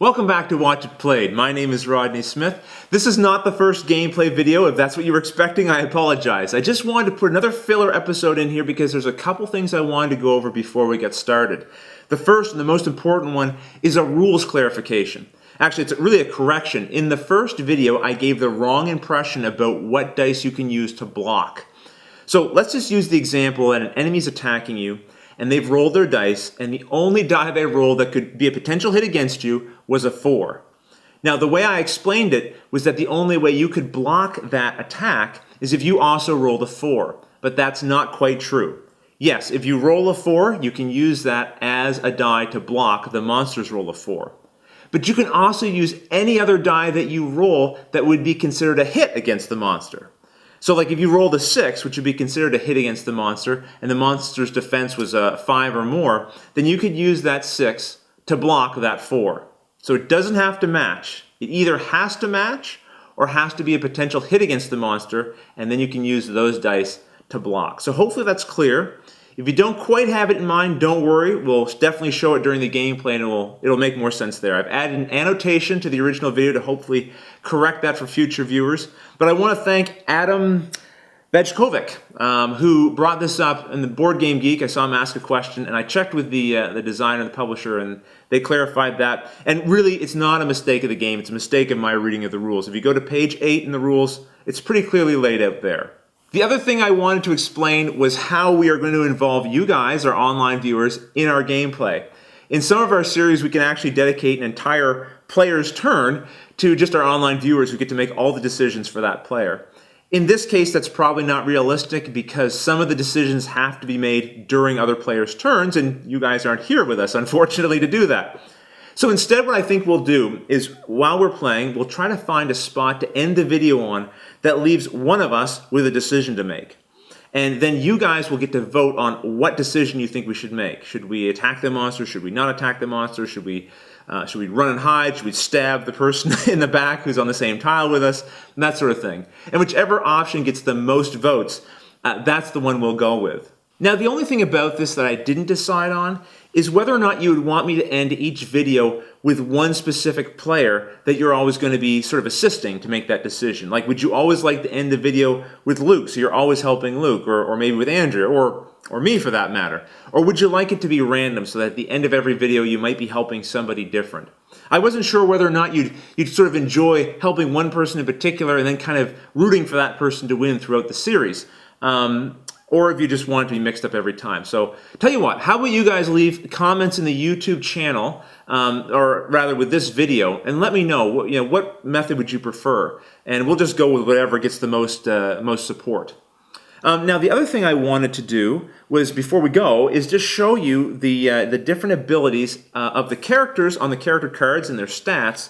Welcome back to Watch It Played. My name is Rodney Smith. This is not the first gameplay video. If that's what you were expecting, I apologize. I just wanted to put another filler episode in here because there's a couple things I wanted to go over before we get started. The first and the most important one is a rules clarification. Actually, it's really a correction. In the first video, I gave the wrong impression about what dice you can use to block. So let's just use the example that an enemy's attacking you, and they've rolled their dice, and the only die they rolled that could be a potential hit against you was a 4. Now, the way I explained it was that the only way you could block that attack is if you also rolled a 4, but that's not quite true. Yes, if you roll a 4, you can use that as a die to block the monster's roll of 4. But you can also use any other die that you roll that would be considered a hit against the monster. So like if you rolled a 6, which would be considered a hit against the monster, and the monster's defense was a 5 or more, then you could use that 6 to block that 4. So it doesn't have to match. It either has to match or has to be a potential hit against the monster, and then you can use those dice to block. So hopefully that's clear. If you don't quite have it in mind, don't worry. We'll definitely show it during the gameplay and it'll make more sense there. I've added an annotation to the original video to hopefully correct that for future viewers. But I want to thank Adam Vejkovic, who brought this up in the Board Game Geek. I saw him ask a question, and I checked with the designer and the publisher, and they clarified that. And really, it's not a mistake of the game. It's a mistake of my reading of the rules. If you go to page 8 in the rules, it's pretty clearly laid out there. The other thing I wanted to explain was how we are going to involve you guys, our online viewers, in our gameplay. In some of our series, we can actually dedicate an entire player's turn to just our online viewers who get to make all the decisions for that player. In this case, that's probably not realistic because some of the decisions have to be made during other players' turns, and you guys aren't here with us, unfortunately, to do that. So instead, what I think we'll do is, while we're playing, we'll try to find a spot to end the video on that leaves one of us with a decision to make. And then you guys will get to vote on what decision you think we should make. Should we attack the monster? Should we not attack the monster? Should we run and hide? Should we stab the person in the back who's on the same tile with us? And that sort of thing. And whichever option gets the most votes, that's the one we'll go with. Now, the only thing about this that I didn't decide on is whether or not you would want me to end each video with one specific player that you're always going to be sort of assisting to make that decision. Like, would you always like to end the video with Luke, so you're always helping Luke, or maybe with Andrea, or me for that matter? Or would you like it to be random so that at the end of every video you might be helping somebody different? I wasn't sure whether or not you'd sort of enjoy helping one person in particular and then kind of rooting for that person to win throughout the series. Or if you just want it to be mixed up every time. So, tell you what, how about you guys leave comments in the YouTube channel, or rather with this video, and let me know, what method would you prefer? And we'll just go with whatever gets the most support. Now, the other thing I wanted to do was, before we go, is just show you the different abilities of the characters on the character cards and their stats,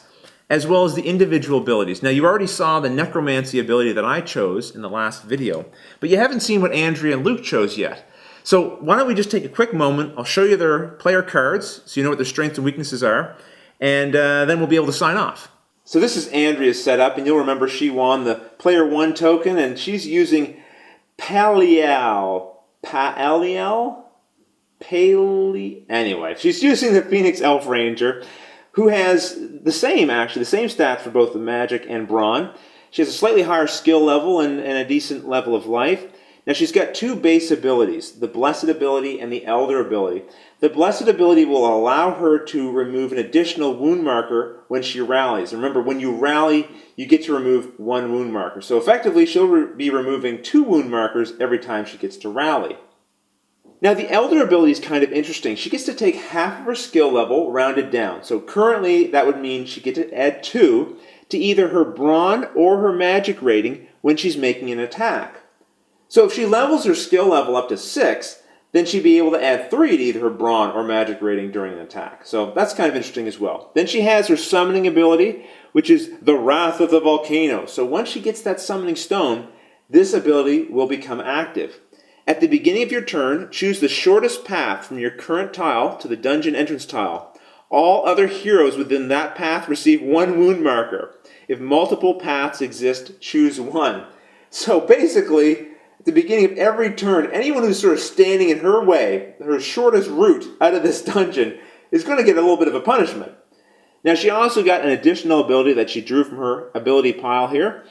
as well as the individual abilities. Now, you already saw the necromancy ability that I chose in the last video, but you haven't seen what Andrea and Luke chose yet. So why don't we just take a quick moment, I'll show you their player cards, so you know what their strengths and weaknesses are, and then we'll be able to sign off. So this is Andrea's setup, and you'll remember she won the Player 1 token, and she's using Anyway, she's using the Phoenix Elf Ranger, who has the same stats for both the magic and brawn. She has a slightly higher skill level and a decent level of life. Now, she's got two base abilities, the Blessed ability and the Elder ability. The Blessed ability will allow her to remove an additional wound marker when she rallies. Remember, when you rally, you get to remove one wound marker. So effectively, she'll be removing 2 wound markers every time she gets to rally. Now, the Elder ability is kind of interesting. She gets to take half of her skill level rounded down. So currently, that would mean she gets to add 2 to either her brawn or her magic rating when she's making an attack. So if she levels her skill level up to 6, then she'd be able to add 3 to either her brawn or magic rating during an attack. So that's kind of interesting as well. Then she has her summoning ability, which is the Wrath of the Volcano. So once she gets that summoning stone, this ability will become active. At the beginning of your turn, choose the shortest path from your current tile to the dungeon entrance tile. All other heroes within that path receive 1 wound marker. If multiple paths exist, choose 1. So basically, at the beginning of every turn, anyone who's sort of standing in her way, her shortest route out of this dungeon, is going to get a little bit of a punishment. Now she also got an additional ability that she drew from her ability pile here.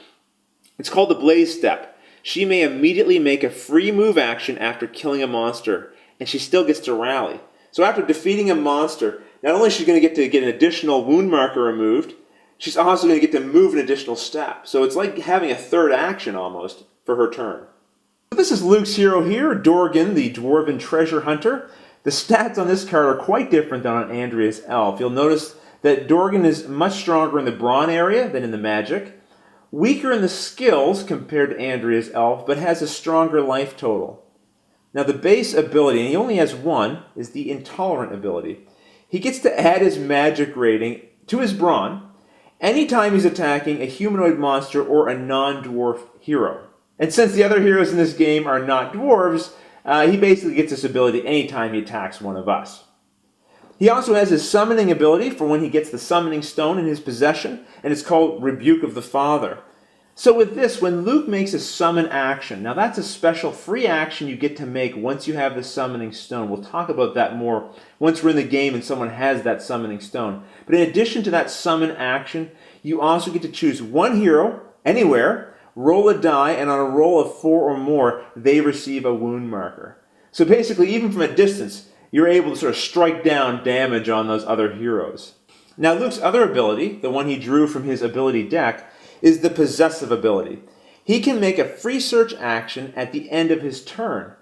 It's called the Blaze Step. She may immediately make a free move action after killing a monster, and she still gets to rally. So after defeating a monster, not only is she going to get an additional wound marker removed, she's also going to get to move an additional step. So it's like having a third action almost for her turn. So this is Luke's hero here, Dorgan, the Dwarven Treasure Hunter. The stats on this card are quite different than on Andrea's Elf. You'll notice that Dorgan is much stronger in the Brawn area than in the Magic, weaker in the skills compared to Andrea's Elf, but has a stronger life total. Now the base ability, and he only has one, is the Intolerant ability. He gets to add his Magic rating to his Brawn anytime he's attacking a humanoid monster or a non-dwarf hero. And since the other heroes in this game are not dwarves, he basically gets this ability anytime he attacks one of us. He also has his summoning ability for when he gets the summoning stone in his possession, and it's called Rebuke of the Father. So with this, when Luke makes a summon action, now that's a special free action you get to make once you have the summoning stone. We'll talk about that more once we're in the game and someone has that summoning stone. But in addition to that summon action, you also get to choose one hero, anywhere, roll a die, and on a roll of 4 or more, they receive a wound marker. So basically, even from a distance, you're able to sort of strike down damage on those other heroes. Now Luke's other ability, the one he drew from his ability deck, is the Possessive ability. He can make a free search action at the end of his turn.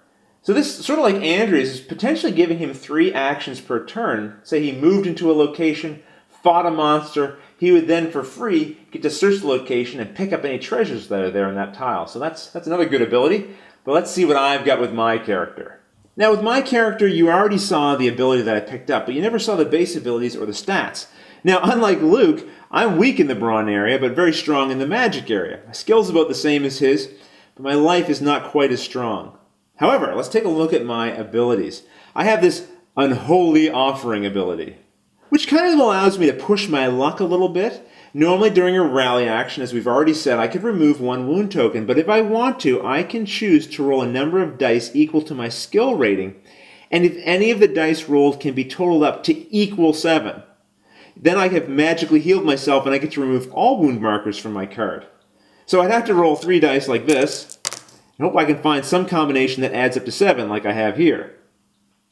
So this, sort of like Andrea's, is potentially giving him 3 actions per turn. Say he moved into a location, fought a monster, he would then for free get to search the location and pick up any treasures that are there in that tile. So that's another good ability, but let's see what I've got with my character. Now with my character, you already saw the ability that I picked up, but you never saw the base abilities or the stats. Now, unlike Luke, I'm weak in the Brawn area, but very strong in the Magic area. My skill's about the same as his, but my life is not quite as strong. However, let's take a look at my abilities. I have this Unholy Offering ability, which kind of allows me to push my luck a little bit. Normally during a rally action, as we've already said, I could remove 1 wound token, but if I want to, I can choose to roll a number of dice equal to my skill rating, and if any of the dice rolled can be totaled up to equal 7. Then I have magically healed myself and I get to remove all wound markers from my card. So I'd have to roll 3 dice like this, and hope I can find some combination that adds up to 7 like I have here.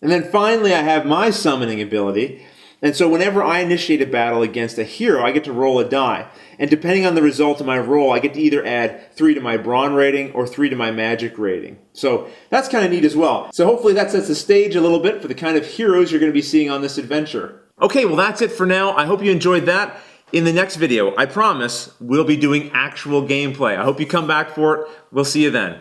And then finally I have my Summoning ability, and so whenever I initiate a battle against a hero, I get to roll a die. And depending on the result of my roll, I get to either add 3 to my Brawn rating or 3 to my Magic rating. So that's kind of neat as well. So hopefully that sets the stage a little bit for the kind of heroes you're going to be seeing on this adventure. Okay, well that's it for now. I hope you enjoyed that. In the next video, I promise, we'll be doing actual gameplay. I hope you come back for it. We'll see you then.